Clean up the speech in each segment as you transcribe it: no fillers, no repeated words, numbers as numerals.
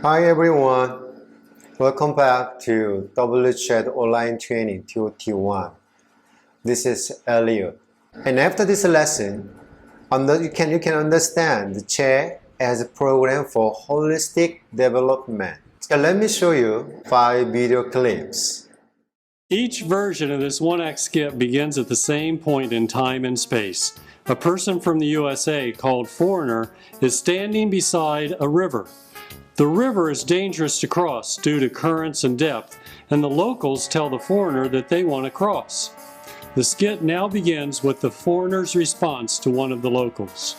Hi everyone, welcome back to WCHED online training TOT-1. This is Elliot. And after this lesson, you can understand the CHED as a program for holistic development. So let me show you 5 video clips. Each version of this 1-act skit begins at the same point in time and space. A person from the USA called Foreigner is standing beside a river. The river is dangerous to cross due to currents and depth, and the locals tell the foreigner that they want to cross. The skit now begins with the foreigner's response to one of the locals.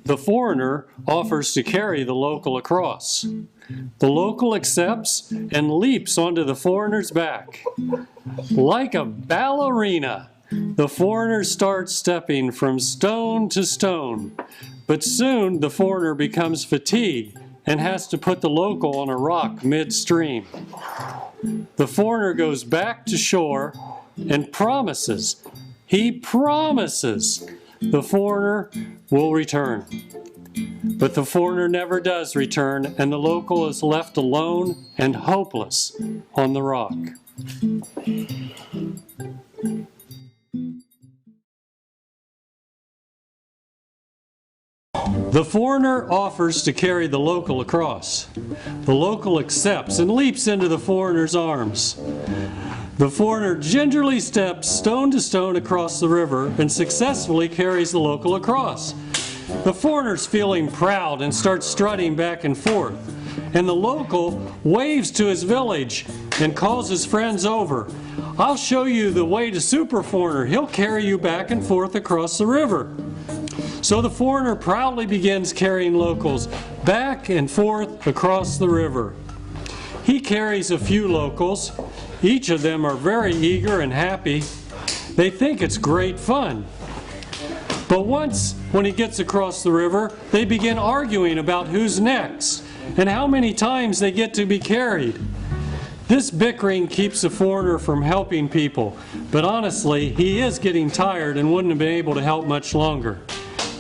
The foreigner offers to carry the local across. The local accepts and leaps onto the foreigner's back. Like a ballerina, the foreigner starts stepping from stone to stone, but soon the foreigner becomes fatigued and has to put the local on a rock midstream. The foreigner goes back to shore and promises, the foreigner will return. But the foreigner never does return, and the local is left alone and hopeless on the rock. The foreigner offers to carry the local across. The local accepts and leaps into the foreigner's arms. The foreigner gingerly steps stone to stone across the river and successfully carries the local across. The foreigner's feeling proud and starts strutting back and forth. And the local waves to his village and calls his friends over. "I'll show you the way to Super Foreigner. He'll carry you back and forth across the river." So the foreigner proudly begins carrying locals back and forth across the river. He carries a few locals. Each of them are very eager and happy. They think it's great fun. But once, when he gets across the river, they begin arguing about who's next and how many times they get to be carried. This bickering keeps the foreigner from helping people, but honestly, he is getting tired and wouldn't have been able to help much longer.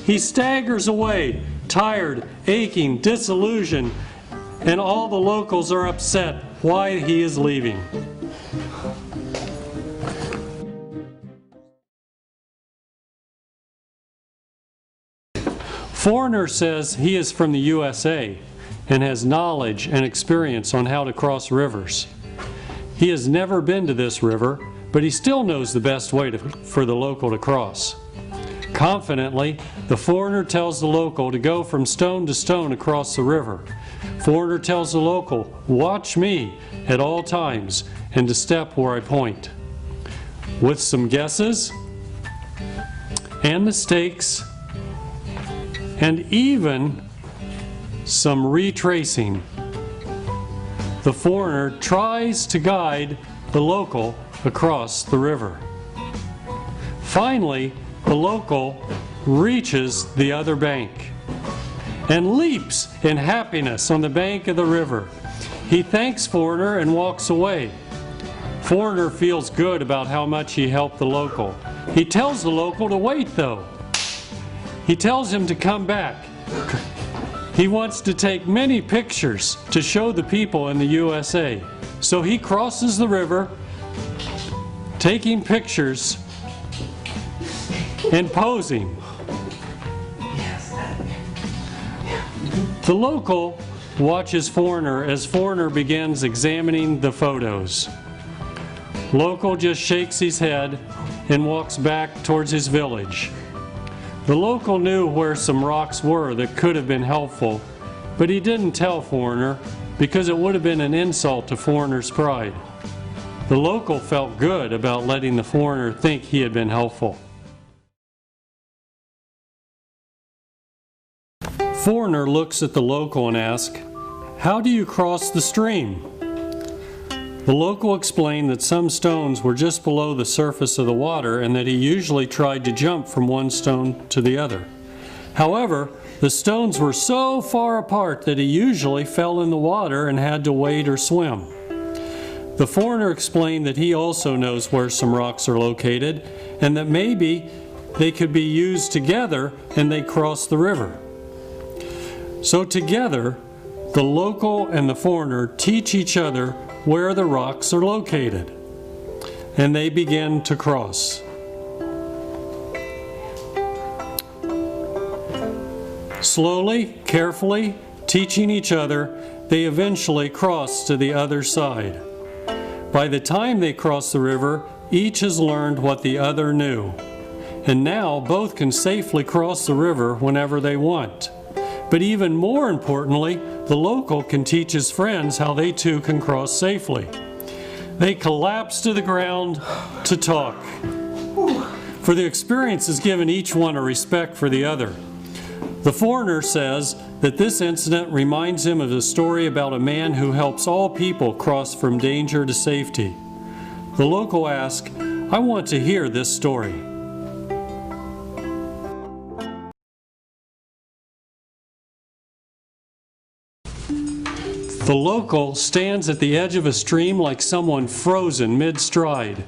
He staggers away, tired, aching, disillusioned, and all the locals are upset why he is leaving. Foreigner says he is from the USA and has knowledge and experience on how to cross rivers. He has never been to this river, but he still knows the best way for the local to cross. Confidently, the foreigner tells the local to go from stone to stone across the river. Foreigner tells the local, "Watch me at all times and to step where I point." With some guesses and mistakes and even some retracing, the foreigner tries to guide the local across the river. Finally, the local reaches the other bank and leaps in happiness on the bank of the river. He thanks Foreigner and walks away. Foreigner feels good about how much he helped the local. He tells the local to wait though. He tells him to come back. He wants to take many pictures to show the people in the USA. So he crosses the river, taking pictures and posing. The local watches Foreigner as Foreigner begins examining the photos. Local just shakes his head and walks back towards his village. The local knew where some rocks were that could have been helpful, but he didn't tell Foreigner because it would have been an insult to Foreigner's pride. The local felt good about letting the foreigner think he had been helpful. Foreigner looks at the local and asks, "How do you cross the stream?" The local explained that some stones were just below the surface of the water and that he usually tried to jump from one stone to the other. However, the stones were so far apart that he usually fell in the water and had to wade or swim. The foreigner explained that he also knows where some rocks are located and that maybe they could be used together and they crossed the river. So together, the local and the foreigner teach each other where the rocks are located, and they begin to cross. Slowly, carefully, teaching each other, they eventually cross to the other side. By the time they cross the river, each has learned what the other knew, and now both can safely cross the river whenever they want. But even more importantly, the local can teach his friends how they too can cross safely. They collapse to the ground to talk, for the experience has given each one a respect for the other. The foreigner says that this incident reminds him of a story about a man who helps all people cross from danger to safety. The local asks, "I want to hear this story." The local stands at the edge of a stream like someone frozen mid-stride.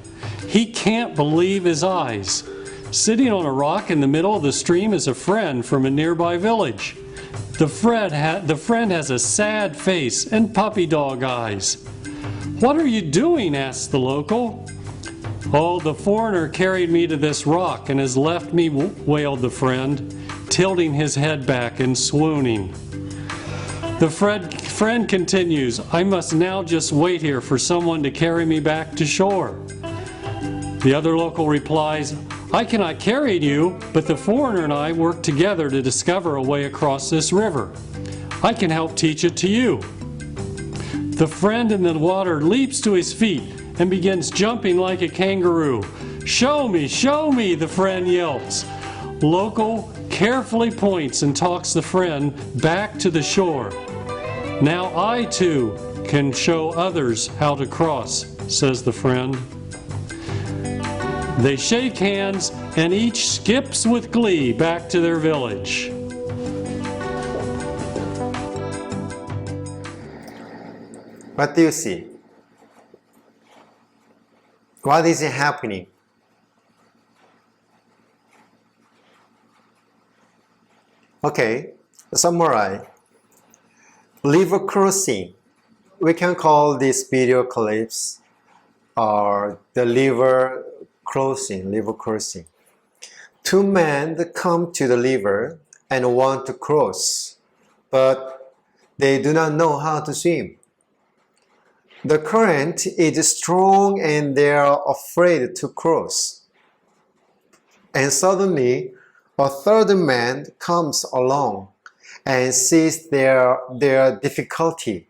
He can't believe his eyes. Sitting on a rock in the middle of the stream is a friend from a nearby village. The friend has a sad face and puppy dog eyes. "What are you doing?" asks the local. "Oh, the foreigner carried me to this rock and has left me," wailed the friend, tilting his head back and swooning. The friend continues, "I must now just wait here for someone to carry me back to shore." The other local replies, "I cannot carry you, but the foreigner and I work together to discover a way across this river. I can help teach it to you." The friend in the water leaps to his feet and begins jumping like a kangaroo. "Show me," the friend yells. Local carefully points and talks the friend back to the shore. "Now I too can show others how to cross," says the friend. They shake hands and each skips with glee back to their village. What do you see? What is happening? Okay, summarize. River crossing. We can call this video clips or the river crossing. Two men come to the river and want to cross, but they do not know how to swim. The current is strong and they are afraid to cross. And suddenly, a third man comes along and sees their difficulty.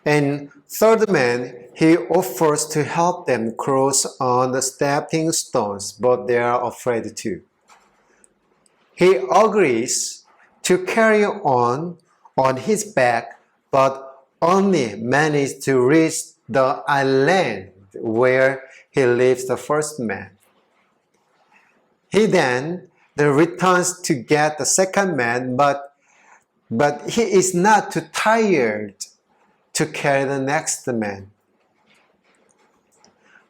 And third man, he offers to help them cross on the stepping stones, but they are afraid too. He agrees to carry on his back, but only manages to reach the island where he leaves the first man. He then returns to get the second man, but he is not too tired to carry the next man.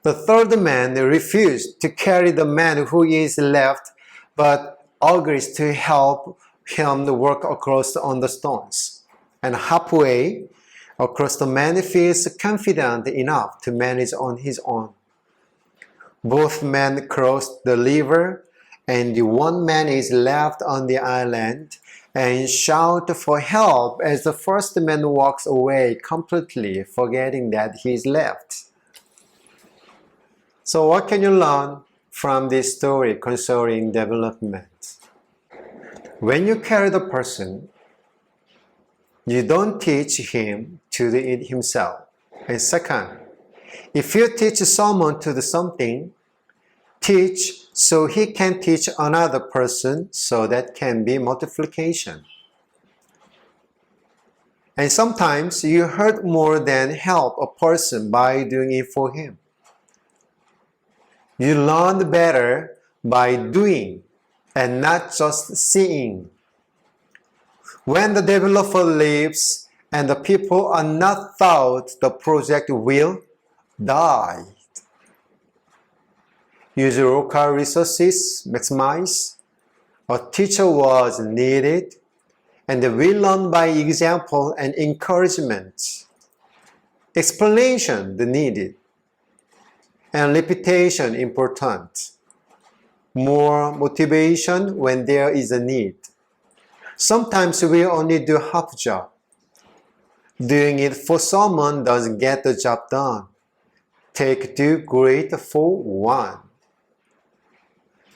The third man refused to carry the man who is left, but agrees to help him work across on the stones. And halfway across, the man feels confident enough to manage on his own. Both men cross the river, and the one man is left on the island and shout for help as the first man walks away, completely forgetting that he is left. So what can you learn from this story concerning development? When you carry the person, you don't teach him to do it himself. And second, if you teach someone to do something, teach so he can teach another person, so that can be multiplication. And sometimes you hurt more than help a person by doing it for him. You learn better by doing and not just seeing. When the developer leaves and the people are not taught, the project will die. use local resources, maximize. A teacher was needed, and we learn by example and encouragement. Explanation the needed, and repetition important. More motivation when there is a need. Sometimes we only do half job. Doing it for someone doesn't get the job done. Take 2 great for 1.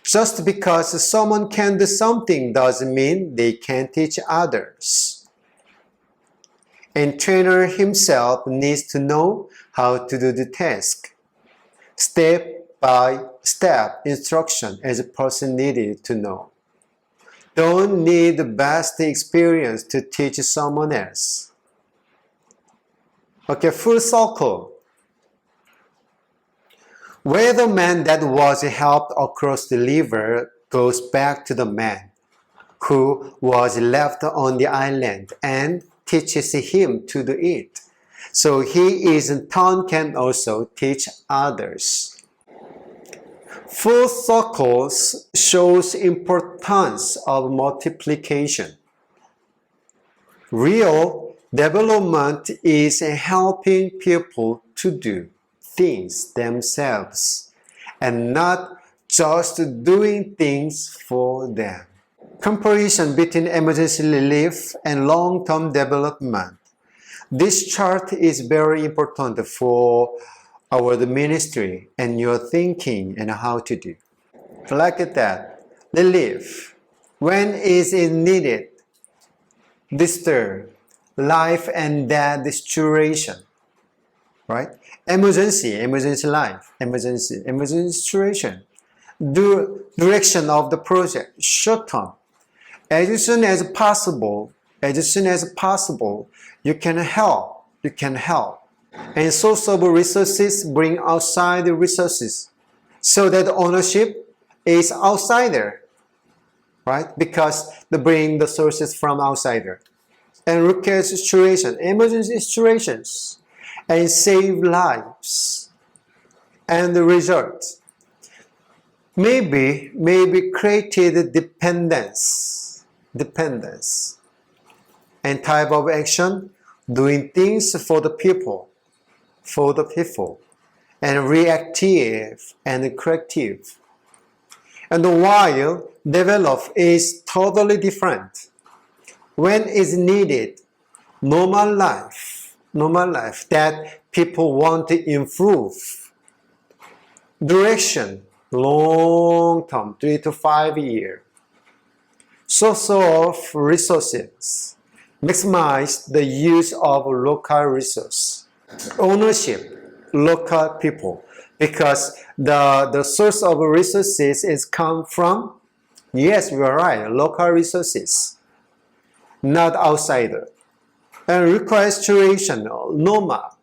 Just because someone can do something doesn't mean they can teach others. And trainer himself needs to know how to do the task. Step-by-step instruction as a person needed to know. Don't need the best experience to teach someone else. Okay, full circle. Where the man that was helped across the river goes back to the man who was left on the island and teaches him to do it. So he in turn can also teach others. Full circles shows importance of multiplication. Real development is helping people to do things themselves and not just doing things for them. Comparison between emergency relief and long-term development. This chart is very important for our ministry and your thinking and how to do. Look at that. Relief. When is it needed? Disturb. Life and death situation. Right? Emergency life. Emergency situation. Direction of the project. Short term. As soon as possible, you can help. And source of resources bring outside the resources. So that ownership is outsider. Right? Because they bring the sources from outsider. And look at situation, emergency situations. And save lives. And the result. Maybe created dependence. And type of action, doing things for the people. And reactive and corrective. And while develop is totally different. When is needed, normal life that people want to improve. Direction, long term, 3 to 5 years. Source of resources. Maximize the use of local resource. Ownership, local people. Because the source of resources is come from, yes, you are right, local resources. Not outsider. And requires duration, normal,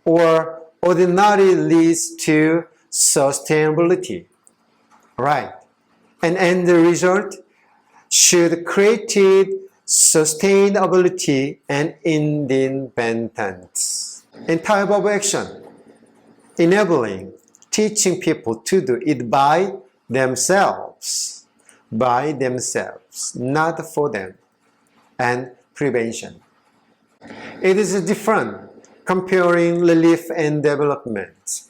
or ordinary leads to sustainability. Right. And the result should create sustainability and independence. And type of action, enabling, teaching people to do it by themselves, not for them. And prevention. It is different comparing relief and development.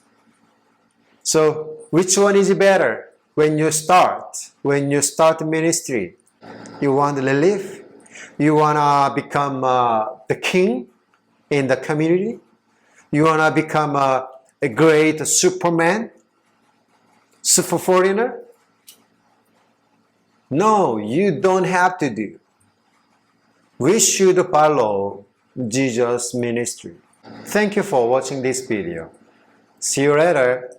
So which one is better when you start ministry? You want relief? You want to become the king in the community? You want to become a great Superman? Super foreigner? No, you don't have to do. We should follow Jesus' ministry. Thank you for watching this video. See you later.